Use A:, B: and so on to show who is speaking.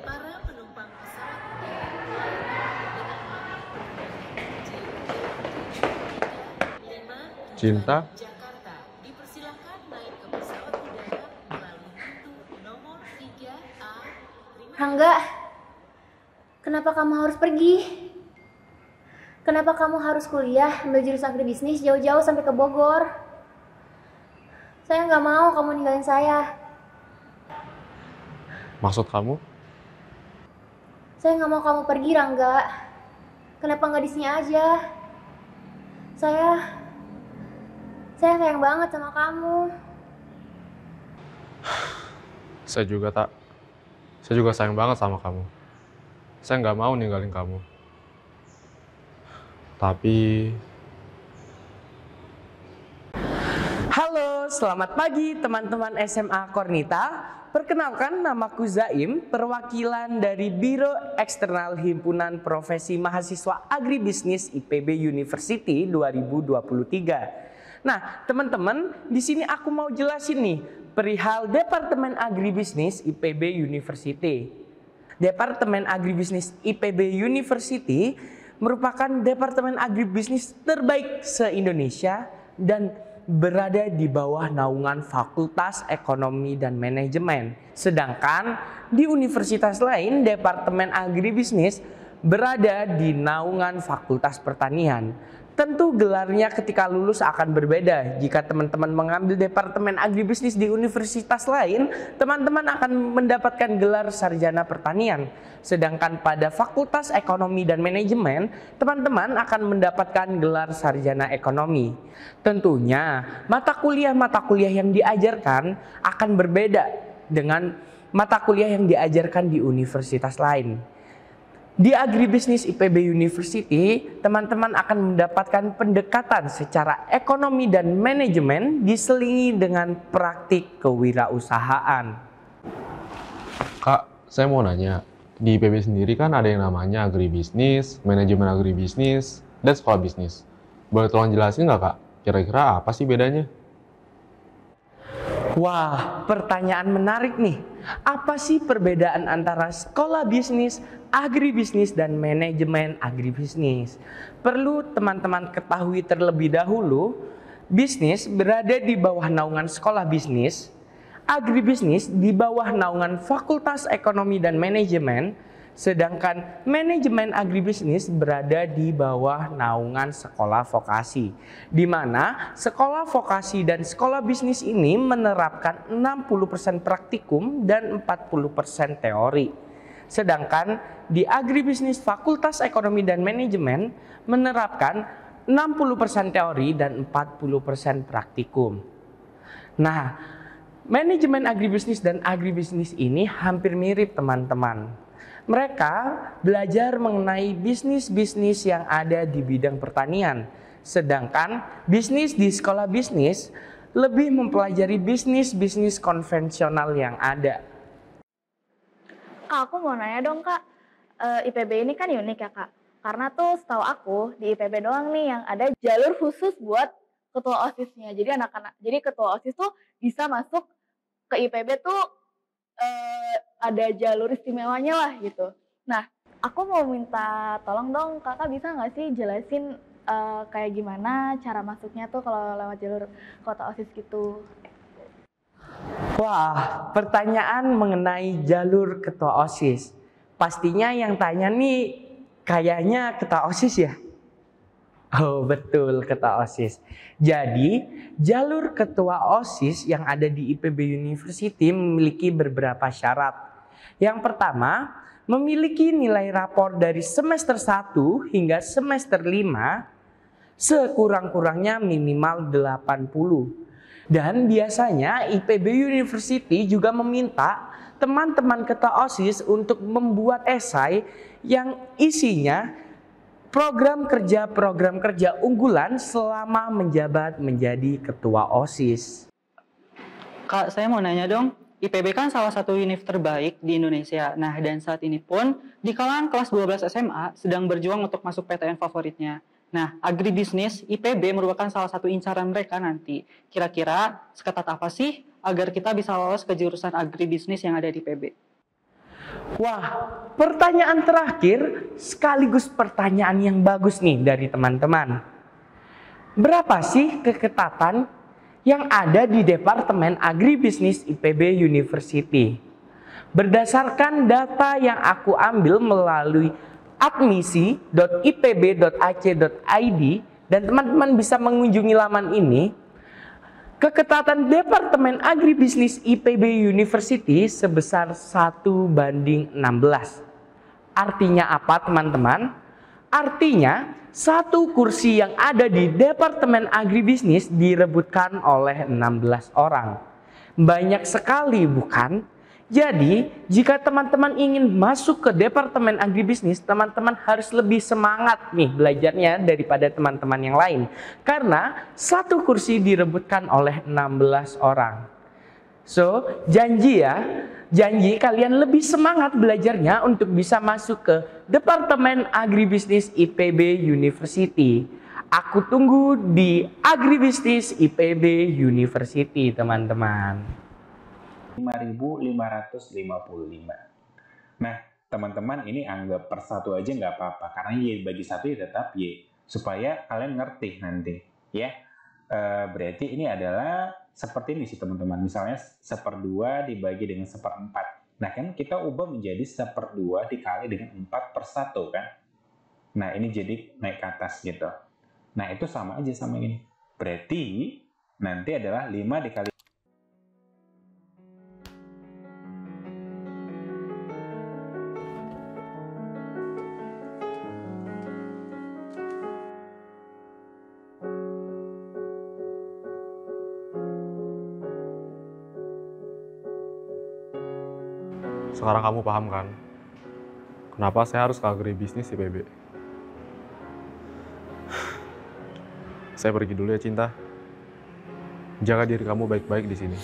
A: Para penumpang pesawat udara dengan nomor
B: Cinta,
A: JT735 Jakarta dipersilakan naik ke pesawat udara melalui pintu nomor 3A.
C: Rangga, kenapa kamu harus pergi? Kenapa kamu harus kuliah ambil jurusan agribisnis jauh-jauh sampai ke Bogor? Saya nggak mau kamu ninggalin saya.
B: maksud kamu?
C: Saya nggak mau kamu pergi, Rangga. Kenapa nggak di sini aja? Saya sayang banget sama kamu.
B: Saya juga tak. Saya juga sayang banget sama kamu. Saya nggak mau ninggalin kamu. Tapi
D: Halo, selamat pagi teman-teman SMA Kornita. Perkenalkan, namaku Zaim, perwakilan dari Biro Eksternal Himpunan Profesi Mahasiswa Agribisnis IPB University 2023. Nah, teman-teman, di sini aku mau jelasin nih perihal Departemen Agribisnis IPB University. Departemen Agribisnis IPB University merupakan departemen agribisnis terbaik se-Indonesia dan berada di bawah naungan Fakultas Ekonomi dan Manajemen. Sedangkan di universitas lain, Departemen Agribisnis berada di naungan Fakultas Pertanian. Tentu gelarnya ketika lulus akan berbeda. Jika teman-teman mengambil Departemen Agribisnis di universitas lain, teman-teman akan mendapatkan gelar Sarjana Pertanian. Sedangkan pada Fakultas Ekonomi dan Manajemen, teman-teman akan mendapatkan gelar Sarjana Ekonomi. Tentunya mata kuliah yang diajarkan akan berbeda dengan mata kuliah yang diajarkan di universitas lain. Di Agribisnis IPB University, teman-teman akan mendapatkan pendekatan secara ekonomi dan manajemen diselingi dengan praktik kewirausahaan.
B: Kak, saya mau nanya, di IPB sendiri kan ada yang namanya agribisnis, manajemen agribisnis, dan sekolah bisnis. Boleh tolong jelasin nggak, Kak? Kira-kira apa sih bedanya?
D: Wah, pertanyaan menarik nih. Apa sih perbedaan antara sekolah bisnis, agribisnis, dan manajemen agribisnis? Perlu teman-teman ketahui terlebih dahulu, bisnis berada di bawah naungan sekolah bisnis, agribisnis di bawah naungan Fakultas Ekonomi dan Manajemen, sedangkan manajemen agribisnis berada di bawah naungan sekolah vokasi, di mana sekolah vokasi dan sekolah bisnis ini menerapkan 60% praktikum dan 40% teori. Sedangkan di agribisnis Fakultas Ekonomi dan Manajemen menerapkan 60% teori dan 40% praktikum. Nah, manajemen agribisnis dan agribisnis ini hampir mirip, teman-teman. Mereka belajar mengenai bisnis-bisnis yang ada di bidang pertanian. Sedangkan bisnis di sekolah bisnis lebih mempelajari bisnis-bisnis konvensional yang ada.
E: Kak, aku mau nanya dong Kak, IPB ini kan unik ya Kak. Karena tuh setahu aku di IPB doang nih yang ada jalur khusus buat ketua OSISnya. Jadi jadi ketua OSIS tuh bisa masuk ke IPB tuh ada jalur istimewanya lah gitu. Nah, aku mau minta tolong dong kakak bisa nggak sih jelasin kayak gimana cara masuknya tuh kalau lewat jalur kota OSIS gitu.
D: Wah, pertanyaan mengenai jalur ketua OSIS. Pastinya yang tanya nih kayaknya ketua OSIS ya? Oh betul, ketua OSIS. Jadi jalur ketua OSIS yang ada di IPB University memiliki beberapa syarat. Yang pertama, memiliki nilai rapor dari semester 1 hingga semester 5 sekurang-kurangnya minimal 80. Dan biasanya IPB University juga meminta teman-teman ketua OSIS untuk membuat esai yang isinya program kerja unggulan selama menjabat menjadi ketua OSIS.
F: Kak, saya mau nanya dong, IPB kan salah satu univ terbaik di Indonesia. Nah, dan saat ini pun di kalangan kelas 12 SMA sedang berjuang untuk masuk PTN favoritnya. Nah, agribisnis IPB merupakan salah satu incaran mereka nanti. Kira-kira seketat apa sih agar kita bisa lolos ke jurusan agribisnis yang ada di IPB?
D: Wah, pertanyaan terakhir sekaligus pertanyaan yang bagus nih dari teman-teman. Berapa sih keketatan yang ada di Departemen Agribisnis IPB University? Berdasarkan data yang aku ambil melalui admisi.ipb.ac.id dan teman-teman bisa mengunjungi laman ini, keketatan Departemen Agribisnis IPB University sebesar 1:16. Artinya apa teman-teman? Artinya satu kursi yang ada di Departemen Agribisnis direbutkan oleh 16 orang. Banyak sekali bukan? Jadi, jika teman-teman ingin masuk ke Departemen Agribisnis, teman-teman harus lebih semangat nih belajarnya daripada teman-teman yang lain. Karena satu kursi direbutkan oleh 16 orang. So, janji kalian lebih semangat belajarnya untuk bisa masuk ke Departemen Agribisnis IPB University. Aku tunggu di Agribisnis IPB University, teman-teman.
G: 5.555. Nah, teman-teman ini anggap per satu aja nggak apa-apa, karena Y bagi satu ya tetap Y, supaya kalian ngerti nanti, ya. Berarti ini adalah seperti ini sih teman-teman, misalnya 1/2 dibagi dengan 1/4. Nah kan kita ubah menjadi 1/2 dikali dengan 4/1 kan. Nah ini jadi naik ke atas gitu. Nah itu sama aja sama ini. Berarti nanti adalah 5 dikali
B: Sekarang kamu paham kan? Kenapa saya harus ke Agribisnis IPB? Saya pergi dulu ya, Cinta. Jaga diri kamu baik-baik di sini.